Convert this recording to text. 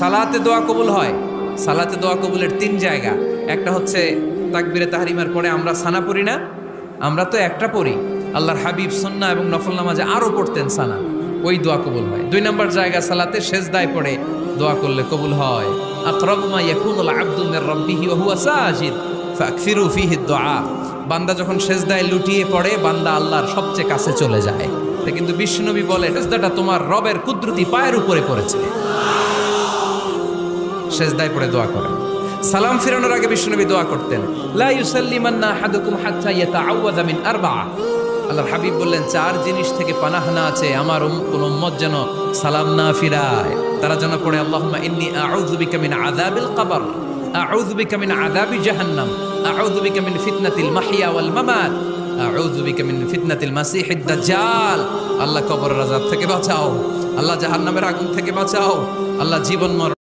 সালাতে দোয়া কবুল হয়। সালাতে দোয়া কবুলের তিন জায়গা। একটা হচ্ছে তাকবীরে তাহরিমার পরে আমরা সানা পড়ি না, আমরা তো একটা পড়ি। আল্লাহর হাবিব সুন্নাহ এবং নফল নামাজে আরো পড়তেন সানা, ওই দোয়া কবুল হয়। দুই নম্বর জায়গা সালাতে সেজদায় পড়ে দোয়া করলে কবুল হয়। আকরাবু মা ইয়াকুনুল আবদু মির রাব্বিহি ওয়া হুয়া সাজিদ ফাকসিরু ফীহি দুআ। বান্দা যখন সেজদায় লুটিয়ে পড়ে, বান্দা আল্লাহর সবচেয়ে কাছে চলে যায়। তা কিন্তু বিশ্বনবী বলে, সেজদাটা তোমার রবের কুদরতি পায়ের উপরে পড়েছে। সেজদায় পড়ে দোয়া করেন। সালাম ফিরানোর আগে বিশ্বনবী দোয়া করতেন, লা ইউসাল্লিমান্না আহাদুকুম হাত্তা ইয়াতাআওয়াযা মিন আরবা'a। আল্লাহর হাবিব বললেন, চার জিনিস থেকে পানাহ না আছে আমার কোন উম্মত যেন সালাম না ফিরায়। তারা যেন পড়ে, আল্লাহুম্মা ইন্নী আউযু বিকা মিন আযাবিল কবর, আউযু বিকা মিন আযাবি জাহান্নাম, আউযু বিকা মিন ফিতনাতিল মাহইয়া ওয়াল মামাত, আউযু বিকা মিন ফিতনাতিল মাসিহিদ দাজ্জাল। আল্লাহ কবরের আযাব থেকে বাঁচাও, আল্লাহ জাহান্নামের আগুন থেকে বাঁচাও, আল্লাহ জীবন মরণ